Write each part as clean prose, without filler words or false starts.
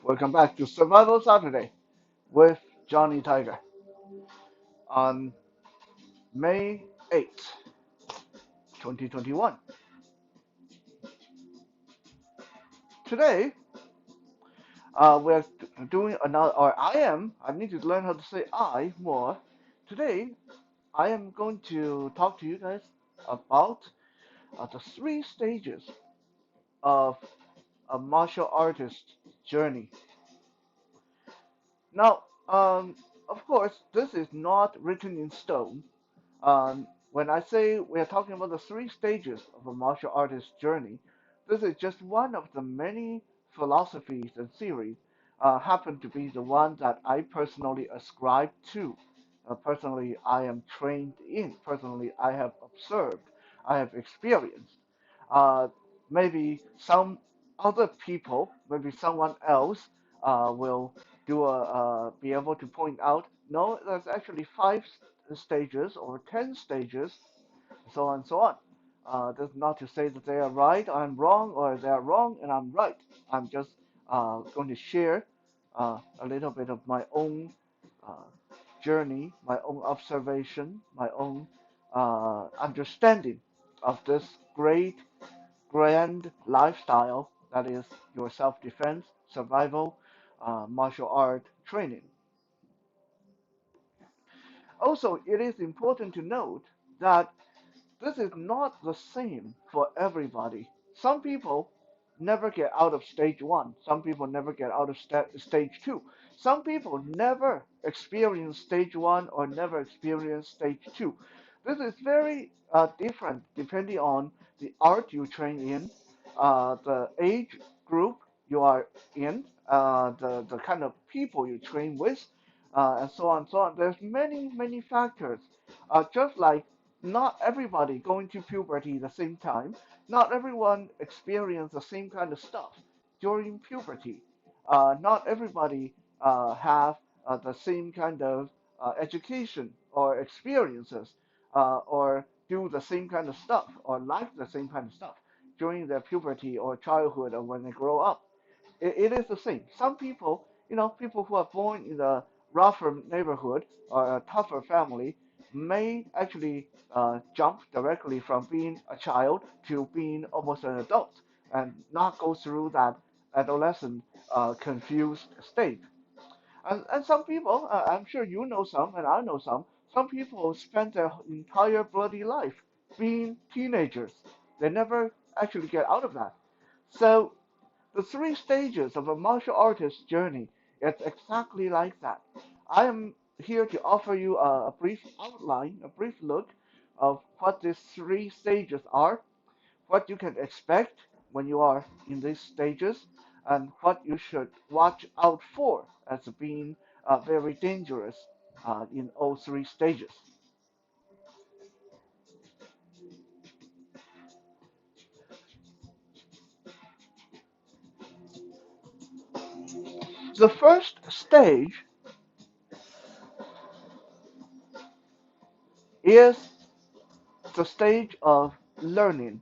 Welcome back to Survival Saturday with Johnny Tiger on May 8th, 2021. Today, we're doing another, or I need to learn how to say I more. Today, I am going to talk to you guys about the three stages of a martial artist journey. Now, of course, this is not written in stone. When I say we're talking about the three stages of a martial artist journey, this is just one of the many philosophies and theories, happen to be the one that I personally ascribe to. Personally, I am trained in. Personally, I have observed. I have experienced. Uh, Maybe some other people, maybe someone else, will be able to point out. No, there's actually five stages or 10 stages, so on and so on. That's not to say that they are right, I'm wrong, or they are wrong and I'm right. I'm just going to share a little bit of my own uh, journey, my own observation, my own understanding of this great, grand lifestyle that is your self defense, survival, martial art training. Also, it is important to note that this is not the same for everybody. Some people never get out of stage one. Some people never get out of stage two. Some people never experience stage one or never experience stage two. This is very different depending on the art you train in, the age group you are in, the kind of people you train with, and so on and so on. There's many factors. Just like not everybody going to puberty at the same time. Not everyone experience the same kind of stuff during puberty. Not everybody have the same kind of education or experiences, or do the same kind of stuff or like the same kind of stuff during their puberty or childhood or when they grow up. It is the same. Some people, people who are born in a rougher neighborhood or a tougher family may actually jump directly from being a child to being almost an adult and not go through that adolescent confused state. And some people, I'm sure you know some, and I know some people spend their entire bloody life being teenagers. They never actually get out of that. So the three stages of a martial artist's journey is exactly like that. I am here to offer you a brief outline, a brief look of what these three stages are, what you can expect when you are in these stages, and what you should watch out for as being very dangerous in all three stages. The first stage is the stage of learning.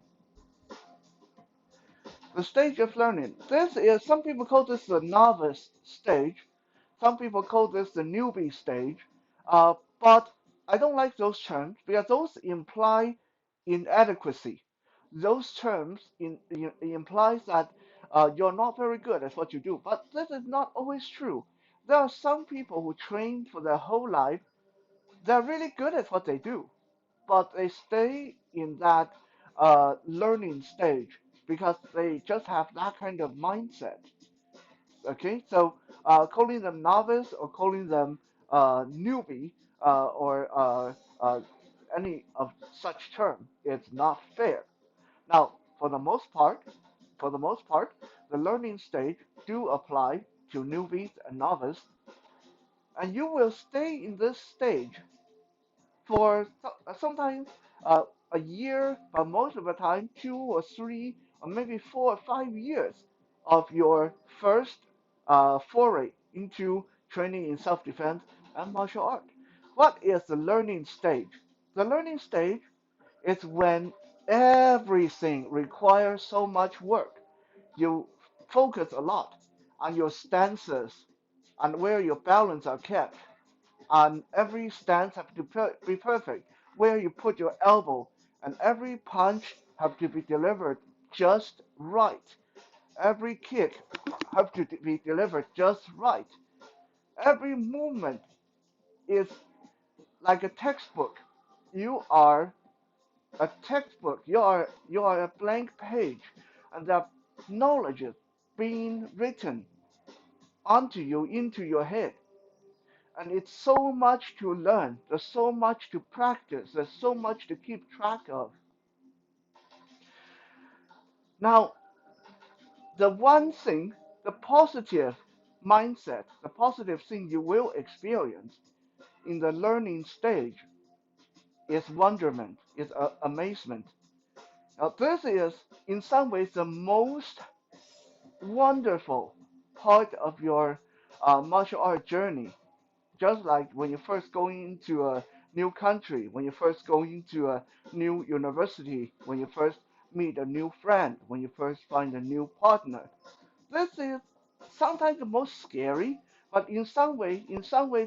The stage of learning. This is, some people call this the novice stage. Some people call this the newbie stage. But I don't like those terms because those imply inadequacy. Those terms implies that you're not very good at what you do. But this is not always true. There are some people who train for their whole life. They're really good at what they do, but they stay in that learning stage because they just have that kind of mindset. Okay, so calling them novice or calling them newbie or any of such term is not fair. Now, for the most part, the learning stage do apply to newbies and novice, and you will stay in this stage for sometimes a year, but most of the time 2 or 3 or maybe 4 or 5 years of your first foray into training in self-defense and martial art. What is the learning stage? The learning stage is when everything requires so much work. You focus a lot. and your stances and where your balance are kept. And every stance have to be perfect. Where you put your elbow and every punch have to be delivered just right. Every kick have to be delivered just right. Every movement is like a textbook. You are a textbook. You are a blank page, and the knowledge is being written onto you into your head. And it's so much to learn. There's so much to practice. There's so much to keep track of. Now, the one thing, the positive mindset, the positive thing you will experience in the learning stage is wonderment, is amazement. Now, this is in some ways the most wonderful part of your martial art journey. Just like when you first go into a new country, when you first go into a new university, when you first meet a new friend, when you first find a new partner. This is sometimes the most scary, but in some way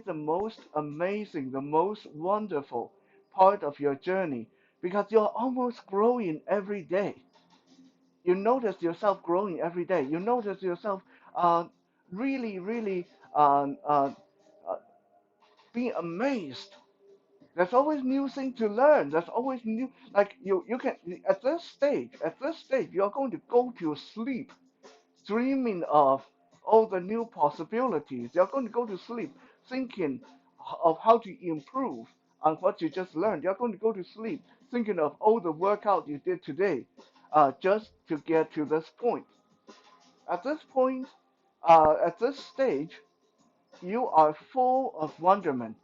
the most amazing, the most wonderful part of your journey because you're almost growing every day. You notice yourself growing every day. You notice yourself uh, really, really uh, being amazed. There's always new thing to learn. There's always new, like you can, at this stage, you're going to go to sleep dreaming of all the new possibilities. You're going to go to sleep thinking of how to improve on what you just learned. You're going to go to sleep thinking of all the workout you did today, just to get to this point. At this point, at this stage, you are full of wonderment.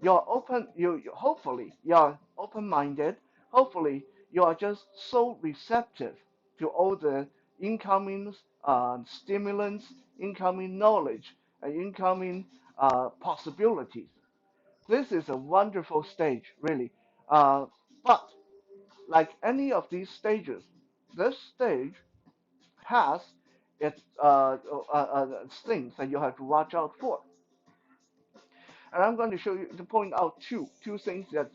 You're open. Hopefully you're open-minded. Hopefully you are just so receptive to all the incoming stimulants, incoming knowledge, and incoming possibilities. This is a wonderful stage, really. But like any of these stages, this stage has its things that you have to watch out for. And I'm going to show you to point out two things that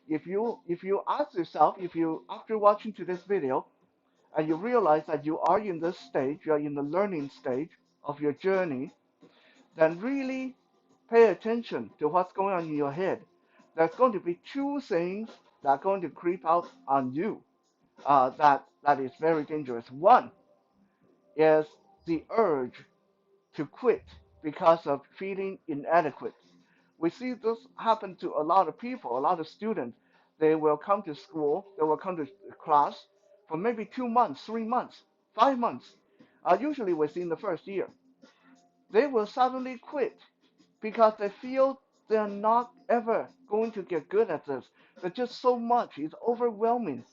if you ask yourself, if you after watching to this video and you realize that you are in this stage, you are in the learning stage of your journey, then really pay attention to what's going on in your head. There's going to be two things that are going to creep out on you, that is very dangerous. One is the urge to quit because of feeling inadequate. We see this happen to a lot of people, a lot of students. They will come to school, they will come to class for maybe 2 months, 3 months, 5 months, usually within the first year. They will suddenly quit because they feel they're not ever going to get good at this. There's just so much, it's overwhelming.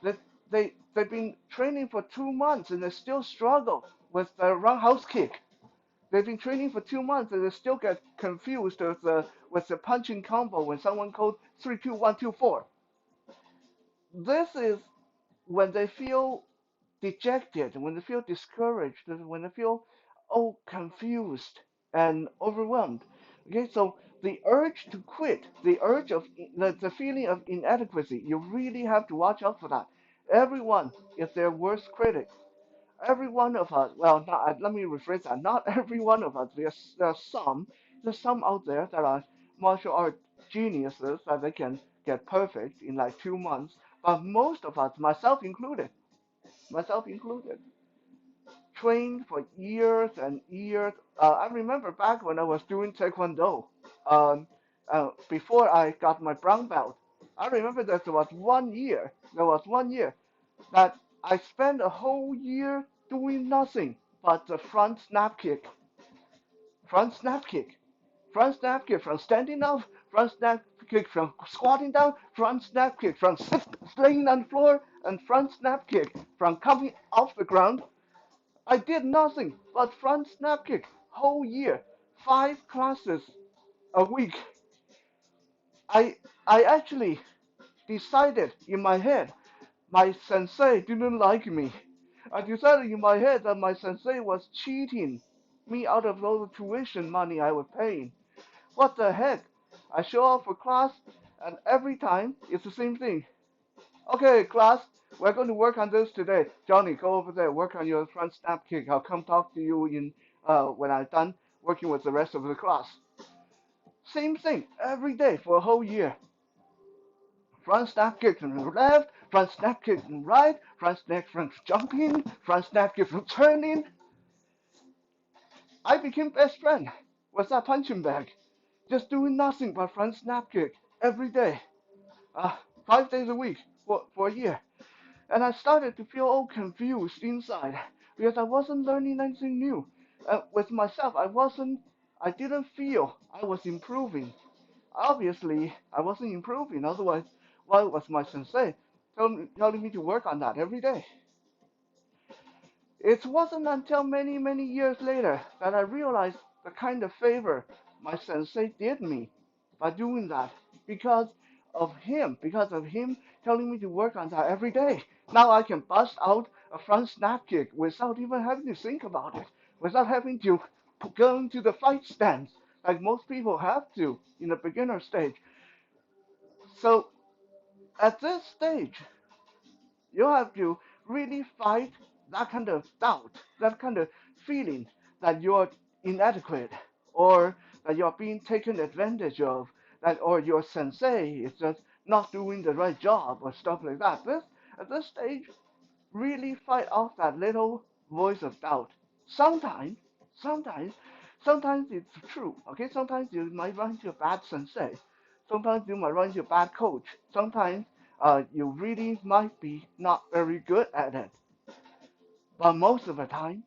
That they've been training for 2 months and they still struggle with the roundhouse kick. They've been training for 2 months and they still get confused with the punching combo when someone called 3-2-1-2-4. This is when they feel dejected, when they feel discouraged, when they feel confused and overwhelmed. Okay, so the urge to quit, the urge of the feeling of inadequacy, you really have to watch out for that. Everyone is their worst critic. Every one of us, well, not, let me rephrase that. Not every one of us. There's some out there that are martial art geniuses that they can get perfect in like 2 months. But most of us, myself included, trained for years and years. I remember back when I was doing Taekwondo, um, before I got my brown belt. I remember that there was one year that I spent a whole year doing nothing but the front snap kick, front snap kick, front snap kick from standing up, front snap kick from squatting down, front snap kick from laying on the floor, and front snap kick from coming off the ground. I did nothing but front snap kick whole year, 5 classes a week. I I actually decided in my head my sensei didn't like me. I decided in my head that my sensei was cheating me out of all the tuition money I was paying. What the heck? I show up for class, and every time it's the same thing. Okay, class, we're going to work on this today. Johnny, go over there, work on your front snap kick. I'll come talk to you in when I'm done working with the rest of the class. Same thing every day for a whole year. Front snap kick from the left, front snap kick from right, front snap from jumping, front snap kick from turning. I became best friend with that punching bag, just doing nothing but front snap kick every day, 5 days a week for a year. And I started to feel all confused inside because I wasn't learning anything new. With myself, I didn't feel I was improving. Obviously, I wasn't improving. Otherwise, why was my sensei telling me to work on that every day? It wasn't until many, many years later that I realized the kind of favor my sensei did me by doing that because of him telling me to work on that every day. Now I can bust out a front snap kick without even having to think about it, without having to go into the fight stance like most people have to in the beginner stage. So at this stage, you have to really fight that kind of doubt, that kind of feeling that you're inadequate or that you're being taken advantage of, that or your sensei is just not doing the right job or stuff like that. At this stage, really fight off that little voice of doubt. Sometimes, sometimes, sometimes it's true. Okay, sometimes you might run into a bad sensei. Sometimes you might run into a bad coach. Sometimes you really might be not very good at it. But most of the time,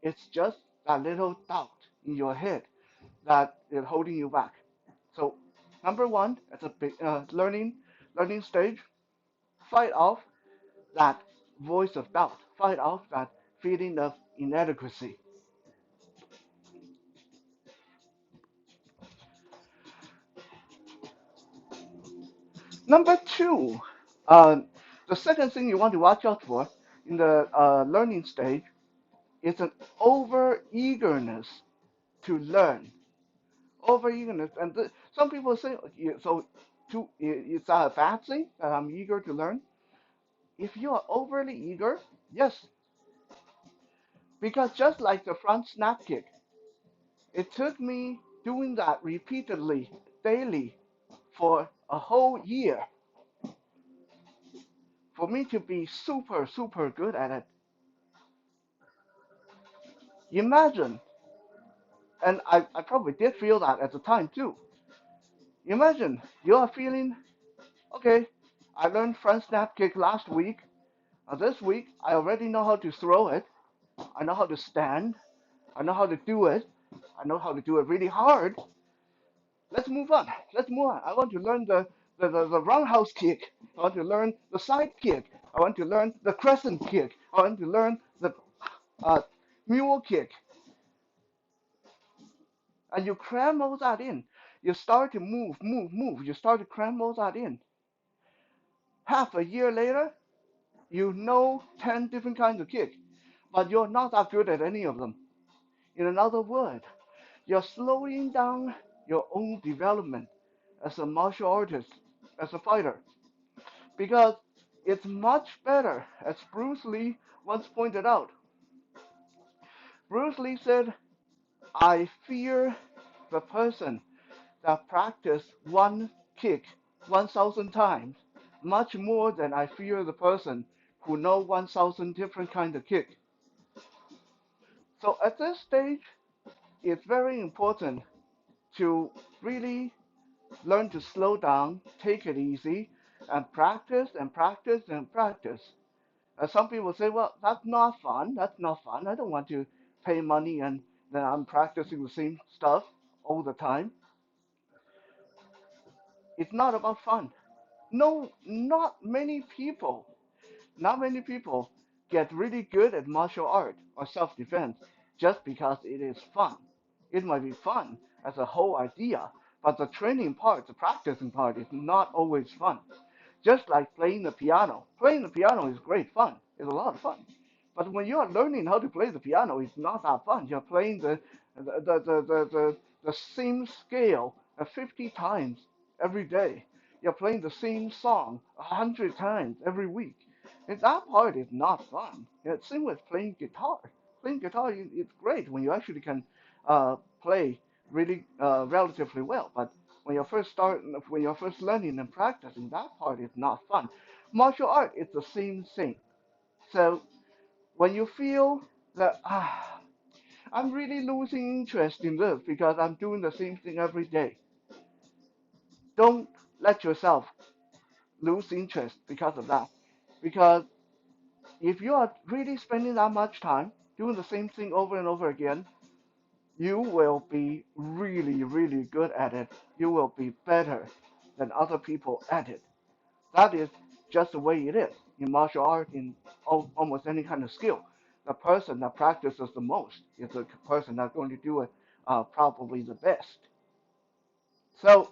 it's just that little doubt in your head that is holding you back. So, number one, at the learning stage, fight off that voice of doubt, fight off that feeling of inadequacy. Number two, uh, the second thing you want to watch out for in the learning stage is an over eagerness to learn. Over eagerness, and some people say, so is that a bad thing that I'm eager to learn? If you are overly eager, yes, because just like the front snap kick, it took me doing that repeatedly, daily, for a whole year for me to be super, super good at it. Imagine, and I probably did feel that at the time too. Imagine you are feeling, okay, I learned front snap kick last week. This week, I already know how to throw it. I know how to stand. I know how to do it. I know how to do it really hard. Let's move on. Let's move on. I want to learn the roundhouse kick. I want to learn the side kick. I want to learn the crescent kick. I want to learn the uh, mule kick. And you cram all that in. You start to move, move, move. You start to cram all that in. Half a year later, you know 10 different kinds of kick, but you're not that good at any of them. In another word, you're slowing down your own development as a martial artist, as a fighter, because it's much better, as Bruce Lee once pointed out. Bruce Lee said, I fear the person that practice one kick 1,000 times much more than I fear the person who know 1,000 different kinds of kick. So at this stage, it's very important to really learn to slow down, take it easy, and practice and practice and practice. Some people say, well, that's not fun. That's not fun. I don't want to pay money and then I'm practicing the same stuff all the time. It's not about fun. No, not many people get really good at martial art or self-defense just because it is fun. It might be fun as a whole idea, but the training part, the practicing part is not always fun. Just like playing the piano. Playing the piano is great fun. It's a lot of fun. But when you are learning how to play the piano, it's not that fun. You're playing the same scale 50 times every day. You're playing the same song 100 times every week. And that part is not fun. It's same with playing guitar. Playing guitar, it's great when you actually can play really relatively well. But when you're first learning and practicing, that part is not fun. Martial art is the same thing. So when you feel that I'm really losing interest in this because I'm doing the same thing every day, don't let yourself lose interest because of that. Because if you are really spending that much time doing the same thing over and over again, you will be really, really good at it. You will be better than other people at it. That is just the way it is in martial art, in almost any kind of skill. The person that practices the most is the person that's going to do it probably the best. So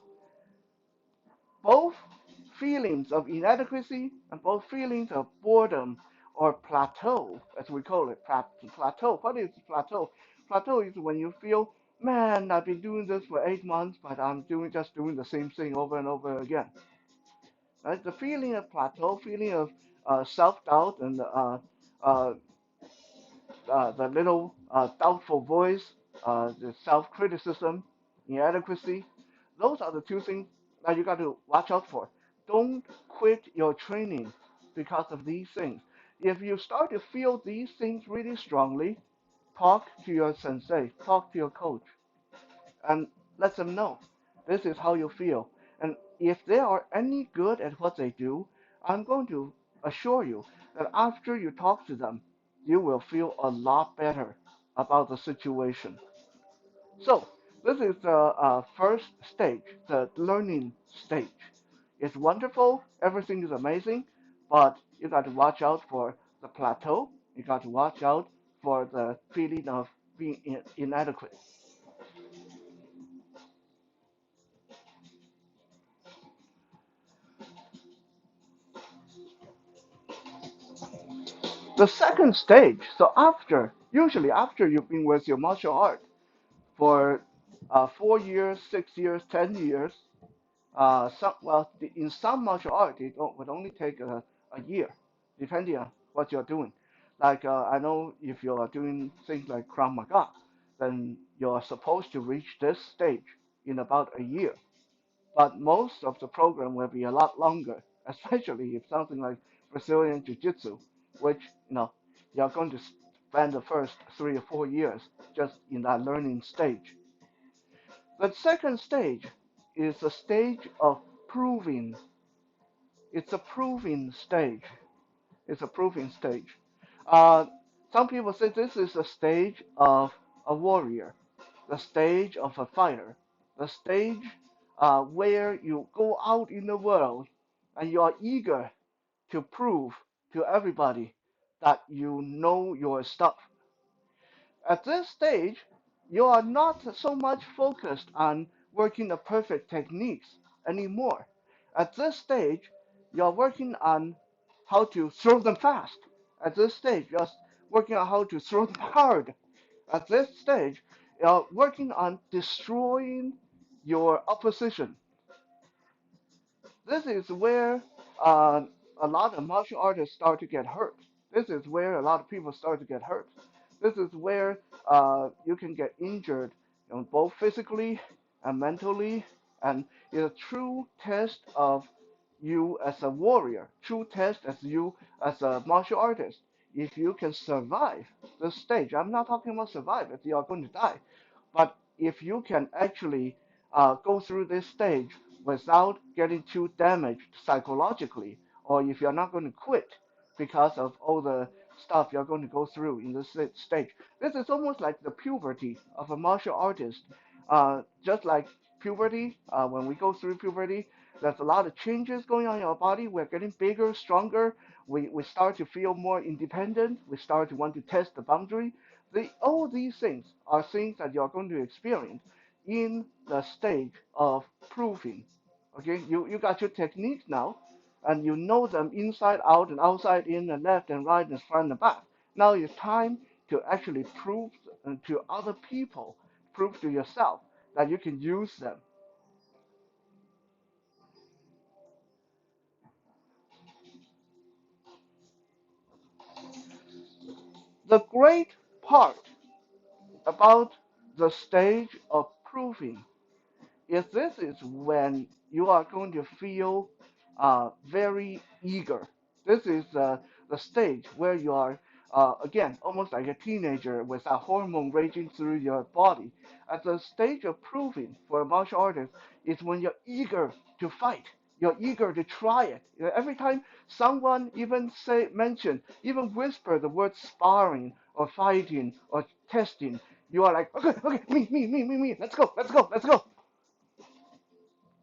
both feelings of inadequacy and both feelings of boredom or plateau, as we call it, plateau. What is plateau? Plateau is when you feel, man, I've been doing this for 8 months, but I'm just doing the same thing over and over again. Right? The feeling of plateau, feeling of self-doubt and uh, the little doubtful voice, the self-criticism, inadequacy. Those are the two things that you got to watch out for. Don't quit your training because of these things. If you start to feel these things really strongly, talk to your sensei, talk to your coach, and let them know this is how you feel. And if they are any good at what they do, I'm going to assure you that after you talk to them, you will feel a lot better about the situation. So, this is the first stage, the learning stage. It's wonderful, everything is amazing, but you got to watch out for the plateau, you got to watch out for the feeling of being inadequate. The second stage, so usually after you've been with your martial art for 4 years, 6 years, 10 years, in some martial art, would only take a year, depending on what you're doing. Like I know if you are doing things like Krav Maga, then you're supposed to reach this stage in about a year. But most of the program will be a lot longer, especially if something like Brazilian Jiu-Jitsu, which you're going to spend the first 3 or 4 years just in that learning stage. The second stage is the stage of proving. It's a proving stage. It's a proving stage. Uh, some people say this is a stage of a warrior, the stage of a fighter, the stage where you go out in the world and you are eager to prove to everybody that you know your stuff. At this stage, you are not so much focused on working the perfect techniques anymore. At this stage, you're working on how to throw them fast. At this stage, you're working on how to throw them hard. At this stage, you're working on destroying your opposition. This is where uh, a lot of martial artists start to get hurt. This is where a lot of people start to get hurt. This is where you can get injured, both physically and mentally, and it's a true test of you as a warrior, true test as you as a martial artist. If you can survive this stage, I'm not talking about survive if you are going to die, but if you can actually go through this stage without getting too damaged psychologically, or if you're not going to quit because of all the stuff you're going to go through in this stage. This is almost like the puberty of a martial artist. Just like puberty, when we go through puberty, there's a lot of changes going on in our body. We're getting bigger, stronger. We start to feel more independent. We start to want to test the boundary. All these things are things that you're going to experience in the stage of proving. Okay, you got your techniques now, and you know them inside out and outside in and left and right and front and back. Now it's time to actually prove to other people, prove to yourself that you can use them. The great part about the stage of proving is this is when you are going to feel very eager. This is the stage where you are, again, almost like a teenager with a hormone raging through your body. At the stage of proving for a martial artist is when you're eager to fight. You're eager to try it. Every time someone even mention, even whisper the word sparring or fighting or testing, you are like, okay, okay, me, let's go, let's go, let's go.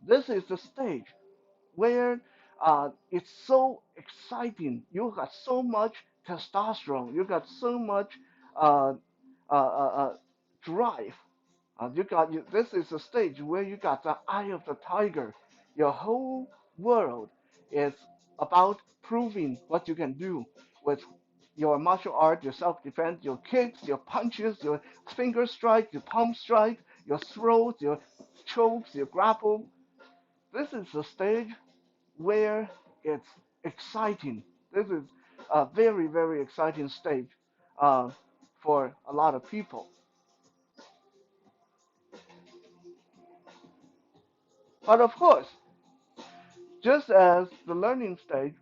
This is the stage where it's so exciting. You got so much testosterone. You got so much uh, drive. This is a stage where you got the eye of the tiger. Your whole world is about proving what you can do with your martial art, your self-defense, your kicks, your punches, your finger strikes, your palm strikes, your throws, your chokes, your grapple. This is the stage where it's exciting. This is a very, very exciting stage uh, for a lot of people. But of course, just as the learning stage,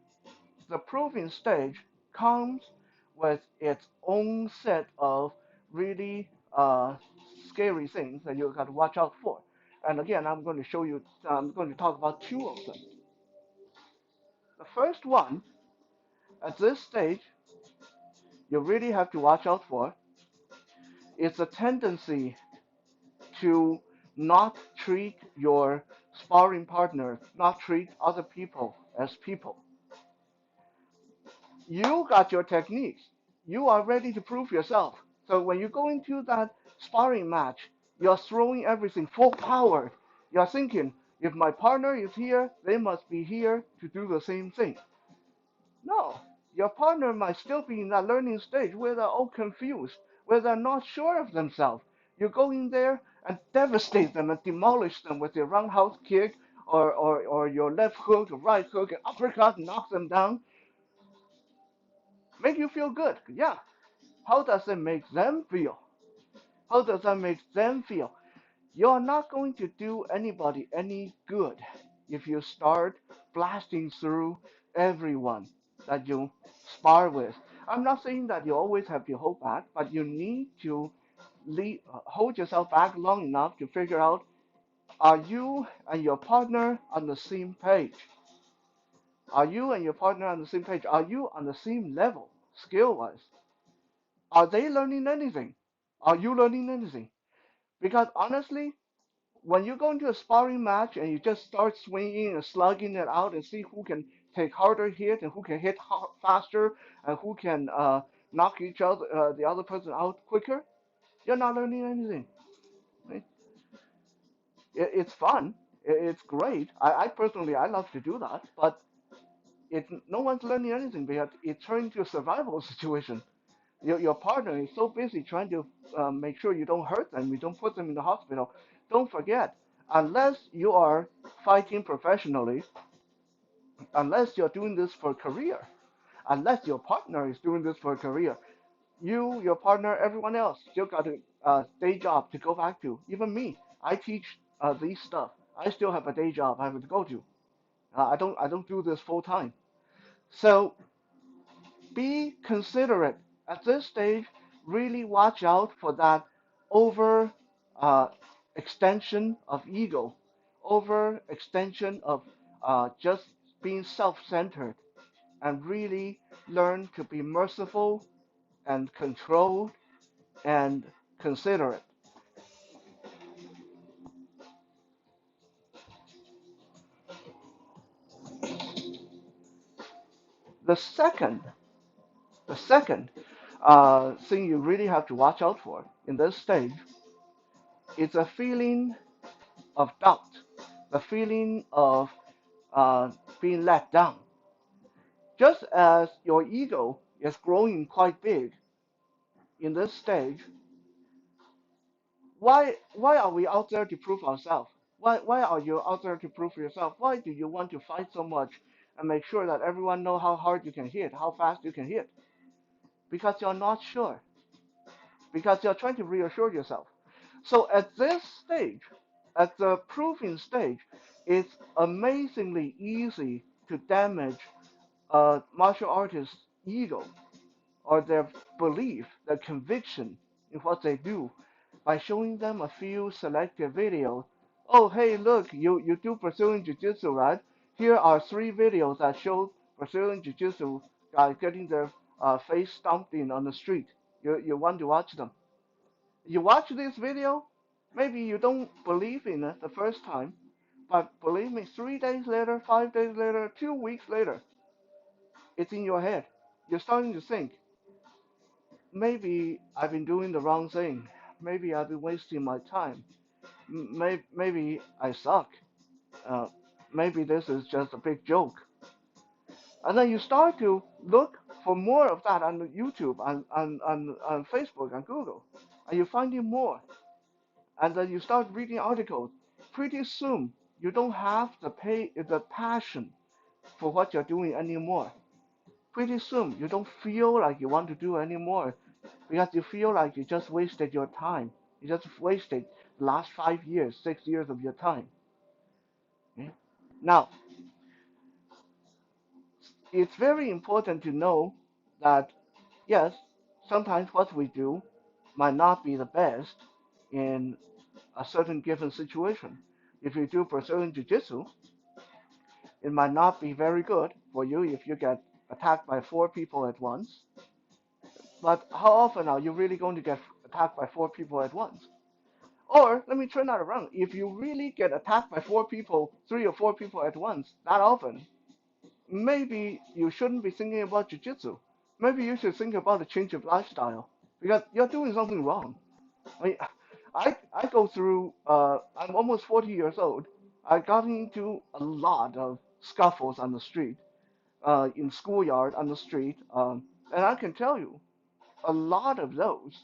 the proving stage comes with its own set of really scary things that you got to watch out for. And again, I'm going to talk about two of them. The first one, at this stage, you really have to watch out for is a tendency to not treat your sparring partner, not treat other people as people. You got your techniques. You are ready to prove yourself. So when you go into that sparring match, you're throwing everything full power. You're thinking, if my partner is here, they must be here to do the same thing. No, your partner might still be in that learning stage where they're all confused, where they're not sure of themselves. You go in there and devastate them and demolish them with your roundhouse kick or your left hook or right hook and uppercut, knock them down, make you feel good. Yeah. How does it make them feel? How does that make them feel? You're not going to do anybody any good if you start blasting through everyone that you spar with. I'm not saying that you always have to hold back, but you need to hold yourself back long enough to figure out, are you and your partner on the same page? Are you and your partner on the same page? Are you on the same level, skill wise? Are they learning anything? Are you learning anything? Because honestly, when you go into a sparring match and you just start swinging and slugging it out and see who can take harder hit and who can hit faster and who can knock the other person out quicker, you're not learning anything. Right? It's fun. It's great. I personally I love to do that, but no one's learning anything because it turns into a survival situation. Your partner is so busy trying to make sure you don't hurt them, you don't put them in the hospital. Don't forget, unless you are fighting professionally, unless you're doing this for a career, unless your partner is doing this for a career, you, your partner, everyone else still got a day job to go back to. Even me, I teach these stuff. I still have a day job I have to go to. I don't do this full time. So be considerate at this stage. Really watch out for that over uh, extension of ego, over extension of just being self-centered, and really learn to be merciful and controlled and considerate. The second, the second thing you really have to watch out for in this stage is a feeling of doubt, the feeling of uh, being let down. Just as your ego is growing quite big, in this stage, why are we out there to prove ourselves? Why are you out there to prove yourself? Why do you want to fight so much and make sure that everyone know how hard you can hit, how fast you can hit? Because you're not sure. Because you're trying to reassure yourself. So at this stage, at the proving stage, it's amazingly easy to damage a martial artist's ego or their belief, their conviction in what they do by showing them a few selected videos. Oh, hey, look, you do Brazilian Jiu Jitsu, right? Here are 3 videos that show Brazilian Jiu Jitsu guys getting their face stomped in on the street. You want to watch them. You watch this video, maybe you don't believe in it the first time, but believe me, 3 days later, 5 days later, 2 weeks later, it's in your head. You're starting to think, maybe I've been doing the wrong thing. Maybe I've been wasting my time. Maybe I suck. Uh, maybe this is just a big joke. And then you start to look for more of that on YouTube, on Facebook, and Google. And you find it more. And then you start reading articles. Pretty soon, you don't have the passion for what you're doing anymore. Pretty soon, you don't feel like you want to do anymore because you feel like you just wasted your time. You just wasted the last 5 years, 6 years of your time. Okay? Now, it's very important to know that yes, sometimes what we do might not be the best in a certain given situation. If you do Brazilian Jiu Jitsu, it might not be very good for you if you get attacked by 4 people at once. But how often are you really going to get attacked by 4 people at once? Or let me turn that around. If you really get attacked by 4 people, 3 or 4 people at once, that often, maybe you shouldn't be thinking about jujitsu. Maybe you should think about a change of lifestyle because you're doing something wrong. I mean, I go through. I'm almost 40 years old. I got into a lot of scuffles on the street, in schoolyard on the street, and I can tell you, a lot of those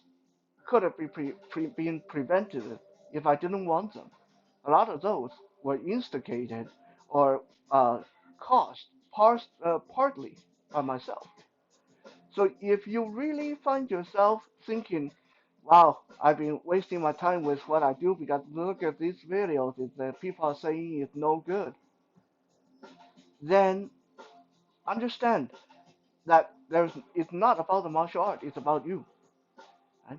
could have been prevented if I didn't want them. A lot of those were instigated or caused partly by myself. So if you really find yourself thinking, wow, I've been wasting my time with what I do because look at these videos that people are saying it's no good, then understand that it's not about the martial art, it's about you. Right?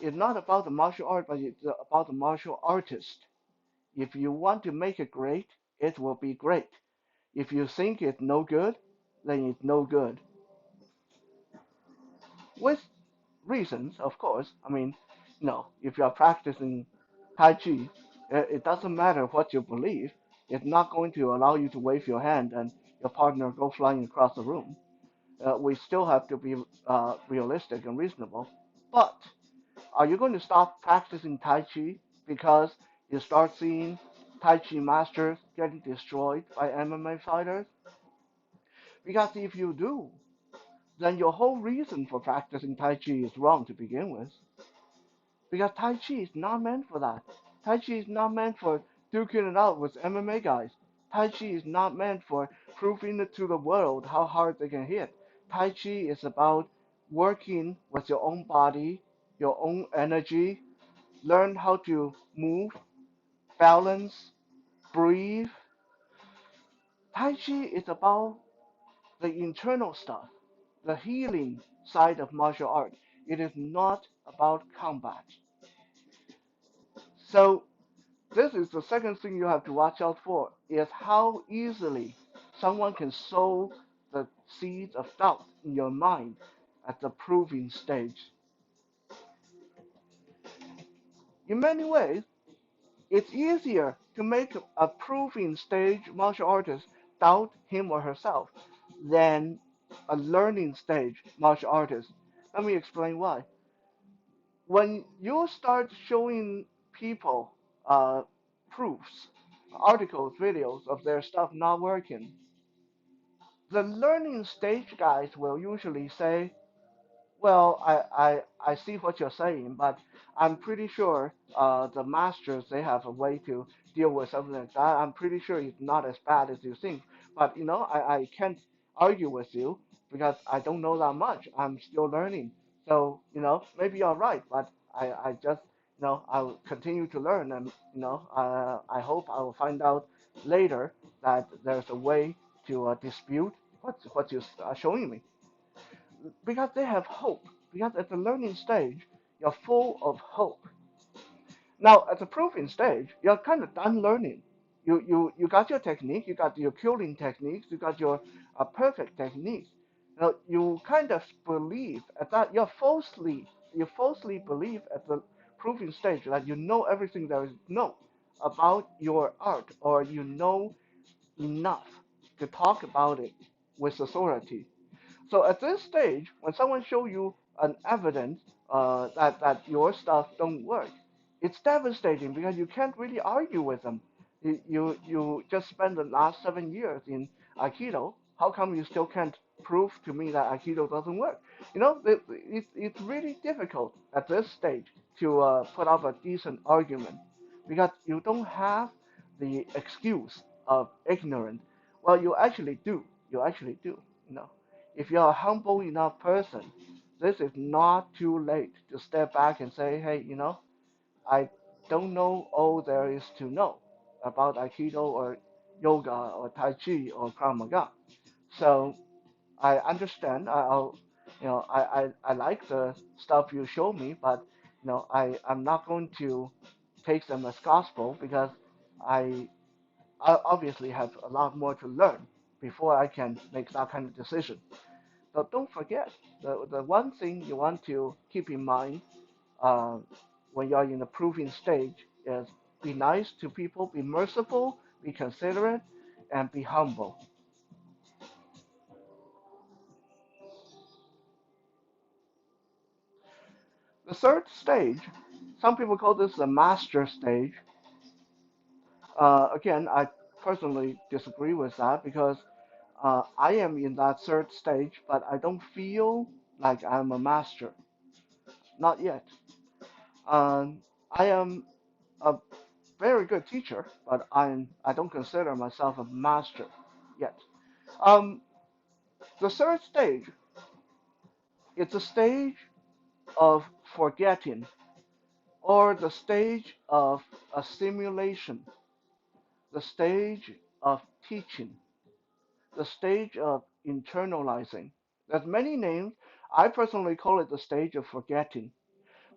It's not about the martial art, but it's about the martial artist. If you want to make it great, it will be great. If you think it's no good, then it's no good. With reasons, of course. I mean, if you are practicing Tai Chi, it doesn't matter what you believe. It's not going to allow you to wave your hand and your partner go flying across the room. We still have to be realistic and reasonable. But are you going to stop practicing Tai Chi because you start seeing Tai Chi masters getting destroyed by MMA fighters? Because if you do, then your whole reason for practicing Tai Chi is wrong to begin with. Because Tai Chi is not meant for that. Tai Chi is not meant for duking it out with MMA guys. Tai Chi is not meant for proving it to the world how hard they can hit. Tai Chi is about working with your own body, your own energy, learn how to move, balance, breathe. Tai Chi is about the internal stuff, the healing side of martial art. It is not about combat. So this is the second thing you have to watch out for is how easily someone can sow the seeds of doubt in your mind at the proving stage. In many ways, it's easier to make a proving stage martial artist doubt him or herself than a learning stage martial artist. Let me explain why. When you start showing people proofs, articles, videos of their stuff not working, the learning stage guys will usually say, Well, I see what you're saying, but I'm pretty sure the masters they have a way to deal with something like that. I'm pretty sure it's not as bad as you think. But I can't argue with you because I don't know that much. I'm still learning. So, maybe you're right, but I just I'll continue to learn and I hope I will find out later that there's a way to dispute what you're showing me because they have hope. Because at the learning stage, you're full of hope. Now, at the proving stage, you're kind of done learning. You got your technique, you got your curing techniques, you got your perfect techniques. Now, you kind of believe at that, you falsely believe at the proving stage that you know everything there is to know about your art, or you know enough to talk about it with authority. So at this stage, when someone show you an evidence that your stuff don't work, it's devastating because you can't really argue with them. You just spent the last 7 years in Aikido. How come you still can't prove to me that Aikido doesn't work? It's really difficult at this stage to put up a decent argument because you don't have the excuse of ignorance. Well, you actually do. You actually do. You know if you're a humble enough person, this is not too late to step back and say, hey, I don't know all there is to know about Aikido or yoga or Tai Chi or Krav Maga. So I understand. I like the stuff you show me, but I'm not going to take them as gospel because I, I obviously have a lot more to learn before I can make that kind of decision. So don't forget the one thing you want to keep in mind uh, when you're in the proving stage is be nice to people, be merciful, be considerate, and be humble. The third stage, some people call this the master stage. Again, I personally disagree with that because I am in that third stage, but I don't feel like I'm a master. Not yet. I am a very good teacher, but I don't consider myself a master yet. Um, the third stage, it's a stage of forgetting, or the stage of assimilation, the stage of teaching, the stage of internalizing. There's many names. I personally call it the stage of forgetting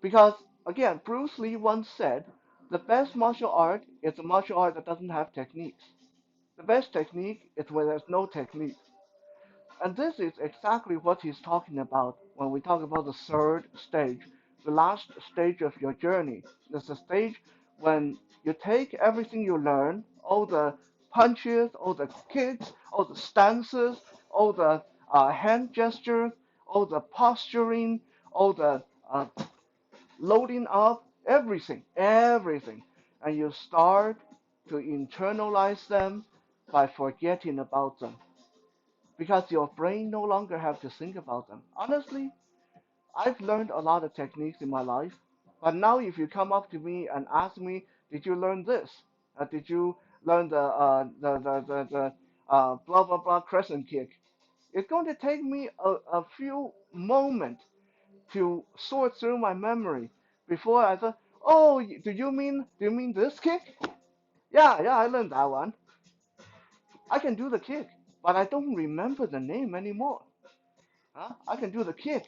because, again, Bruce Lee once said, the best martial art is a martial art that doesn't have techniques. The best technique is when there's no technique. And this is exactly what he's talking about when we talk about the third stage, the last stage of your journey. It's the stage when you take everything you learn, all the punches, all the kicks, all the stances, all the hand gestures, all the posturing, all the loading up, everything. And you start to internalize them by forgetting about them because your brain no longer have to think about them. Honestly, I've learned a lot of techniques in my life, but now if you come up to me and ask me, did you learn this? Did you learn the blah blah blah crescent kick? It's going to take me a few moments to sort through my memory before I thought, oh, do you mean this kick? Yeah, I learned that one. I can do the kick, but I don't remember the name anymore. Huh? I can do the kick,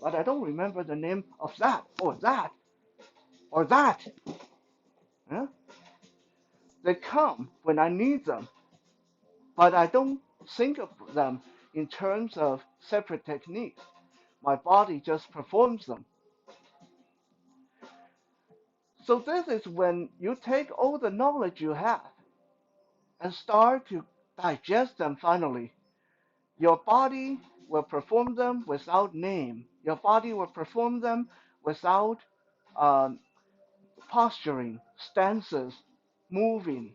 but I don't remember the name of that or that or that. Huh? They come when I need them, but I don't think of them in terms of separate techniques. My body just performs them. So this is when you take all the knowledge you have and start to digest them finally. Your body will perform them without name. Your body will perform them without um, posturing, stances, moving.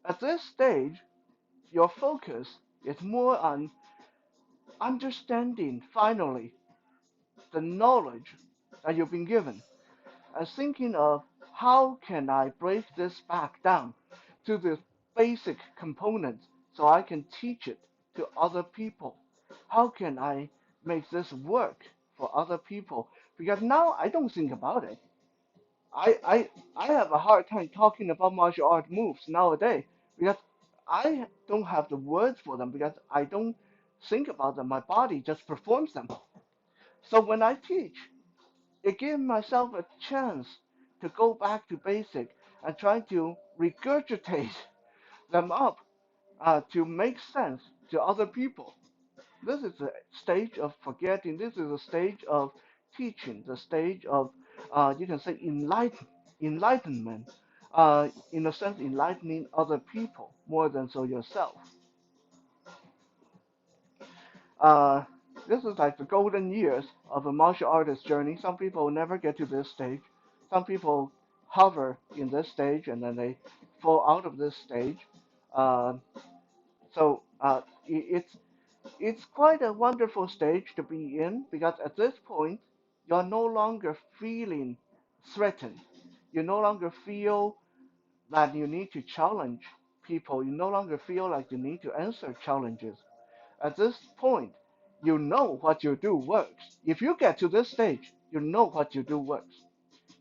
At this stage, your focus is more on understanding finally the knowledge that you've been given, and thinking of how can I break this back down to the basic components so I can teach it to other people. How can I make this work for other people? Because now I don't think about it. I have a hard time talking about martial art moves nowadays because I don't have the words for them because I don't think about them. My body just performs them. So when I teach, it gives myself a chance to go back to basic and try to regurgitate them up to make sense to other people. This is a stage of forgetting. This is a stage of teaching, the stage of, you can say, enlightenment. In a sense, enlightening other people more than so yourself. Uh, this is like the golden years of a martial artist journey. Some people never get to this stage. Some people hover in this stage and then they fall out of this stage. Uh, it's quite a wonderful stage to be in because at this point you're no longer feeling threatened. You no longer feel that you need to challenge people. You no longer feel like you need to answer challenges. At this point, you know what you do works. If you get to this stage, you know what you do works.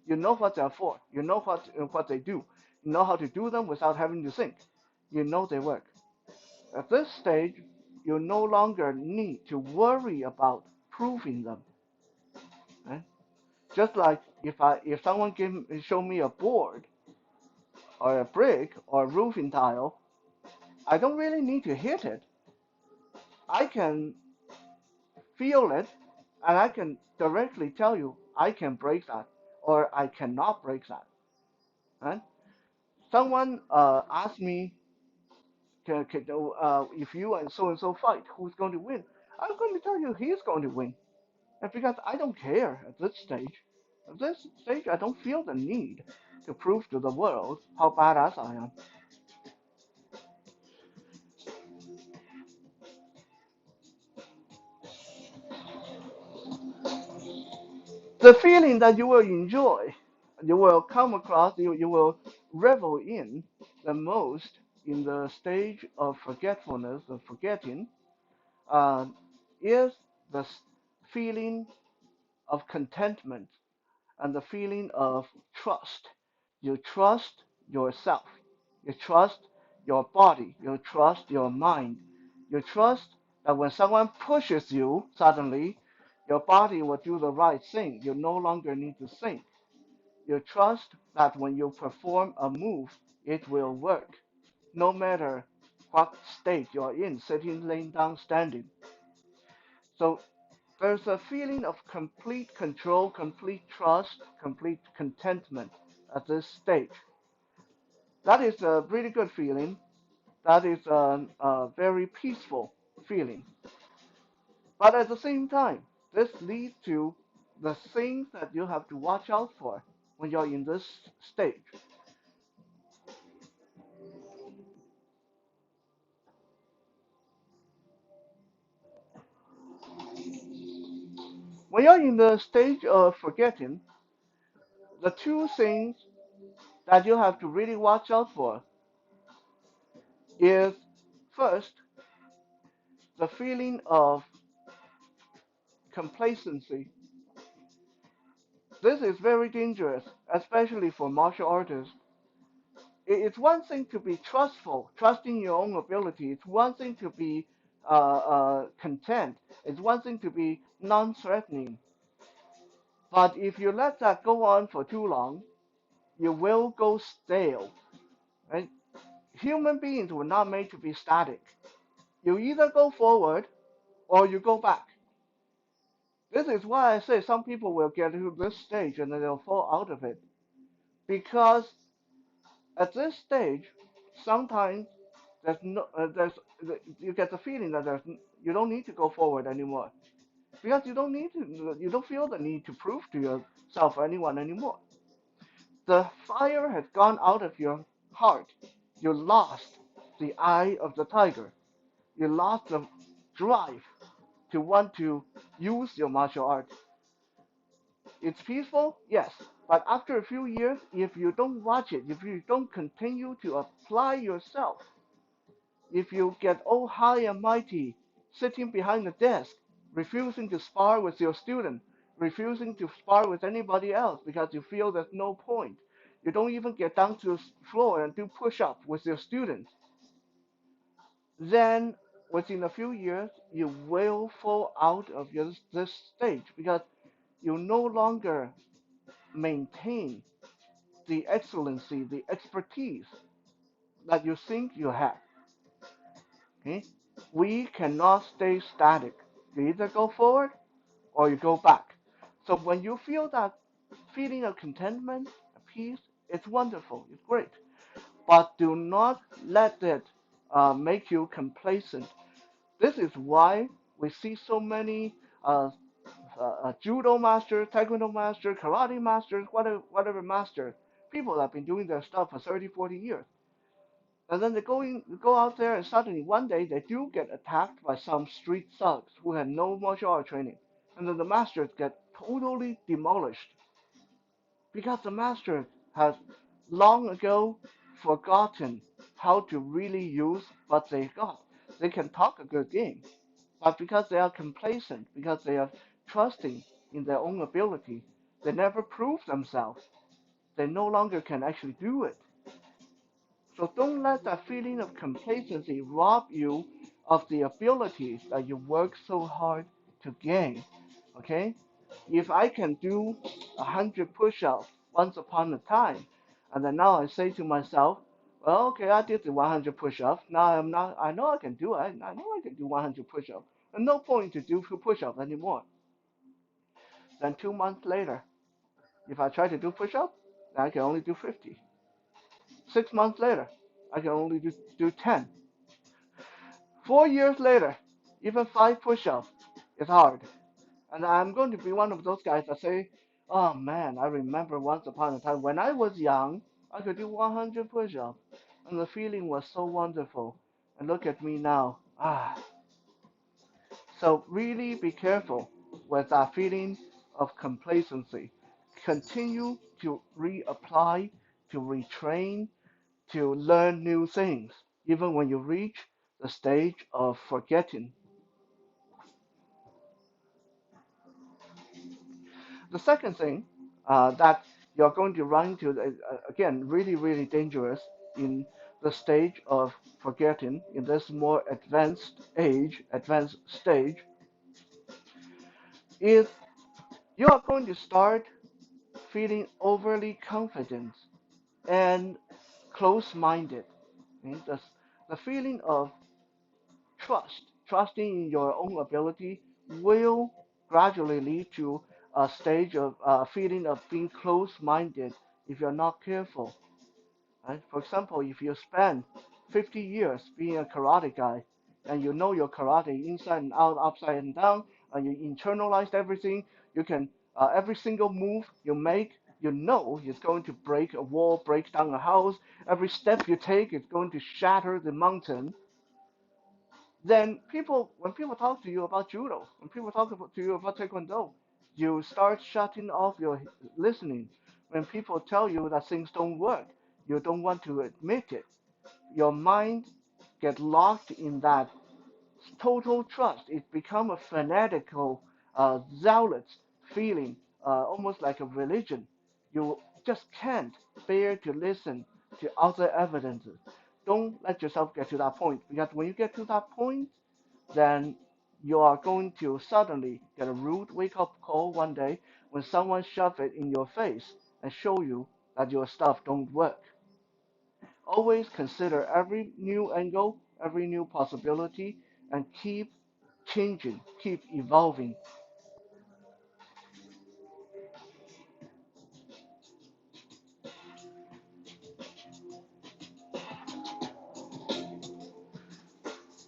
You know what they're for. You know what they do. You know how to do them without having to think. You know they work. At this stage, you no longer need to worry about proving them. Right? Just like if someone show me a board or a brick or a roofing tile, I don't really need to hit it. I can feel it, and I can directly tell you I can break that or I cannot break that. Right? Someone asked me, if you and so fight, who's going to win? I'm going to tell you he's going to win. And because I don't care at this stage. At this stage, I don't feel the need to prove to the world how badass I am. The feeling that you will enjoy, you will come across, you will revel in the most in the stage of forgetfulness, of forgetting, uh, is the feeling of contentment and the feeling of trust. You trust yourself. You trust your body. You trust your mind. You trust that when someone pushes you, suddenly your body will do the right thing. You no longer need to think. You trust that when you perform a move, it will work, no matter what state you're in, sitting, laying down, standing. So there's a feeling of complete control, complete trust, complete contentment at this stage. That is a really good feeling. That is a very peaceful feeling. But at the same time, this leads to the things that you have to watch out for when you're in this stage. When you're in the stage of forgetting, the two things that you have to really watch out for is first, the feeling of complacency. This is very dangerous, especially for martial artists. It's one thing to be trustful, trusting your own ability. It's one thing to be content. It's one thing to be non-threatening. But if you let that go on for too long, you will go stale. Right? Human beings were not made to be static. You either go forward or you go back. This is why I say some people will get to this stage and then they'll fall out of it. Because at this stage, sometimes there's you get the feeling that you don't need to go forward anymore because you don't feel the need to prove to yourself or anyone anymore. The fire has gone out of your heart. You lost the eye of the tiger. You lost the drive to want to use your martial art. It's peaceful, yes, but after a few years, if you don't watch it, if you don't continue to apply yourself, if you get all high and mighty, sitting behind the desk, refusing to spar with your student, refusing to spar with anybody else because you feel there's no point, you don't even get down to the floor and do push-ups with your students, then within a few years, you will fall out of this stage because you no longer maintain the excellency, the expertise that you think you have. Okay? We cannot stay static. You either go forward or you go back. So when you feel that feeling of contentment, peace, it's wonderful, it's great. But do not let it make you complacent. This is why we see so many judo masters, taekwondo masters, karate masters, whatever master, people that have been doing their stuff for 30, 40 years. And then go out there and suddenly one day they do get attacked by some street thugs who had no martial art training. And then the masters get totally demolished because the master has long ago forgotten how to really use what they got. They can talk a good game, but because they are complacent, because they are trusting in their own ability, they never prove themselves. They no longer can actually do it. So don't let that feeling of complacency rob you of the abilities that you work so hard to gain. Okay? If I can do 100 push-ups once upon a time, and then now I say to myself, well, okay, I did the 100 push-ups. Now I'm not. I know I can do it. I know I can do 100 push-ups. And no point to do push-ups anymore. Then 2 months later, if I try to do push-ups, I can only do 50. 6 months later, I can only do 10. 4 years later, even 5 push-ups is hard. And I'm going to be one of those guys that say, oh man, I remember once upon a time when I was young, I could do 100 push-ups. And the feeling was so wonderful. And look at me now. So really be careful with that feeling of complacency. Continue to reapply, to retrain, to learn new things, even when you reach the stage of forgetting. The second thing that you're going to run into, again, really, really dangerous in the stage of forgetting, in this more advanced stage, is you are going to start feeling overly confident and close-minded. Okay? The feeling of trusting in your own ability will gradually lead to a stage of feeling of being close-minded if you're not careful. Right? For example, if you spend 50 years being a karate guy and you know your karate inside and out, upside and down, and you internalized everything, you can every single move you make, you know it's going to break a wall, break down a house. Every step you take is going to shatter the mountain. Then when people talk to you about judo, when people to you about taekwondo, you start shutting off your listening. When people tell you that things don't work, you don't want to admit it. Your mind get locked in that total trust. It become a fanatical, zealot feeling, almost like a religion. You just can't bear to listen to other evidences. Don't let yourself get to that point because when you get to that point, then you are going to suddenly get a rude wake up call one day when someone shove it in your face and show you that your stuff don't work. Always consider every new angle, every new possibility, and keep changing, keep evolving.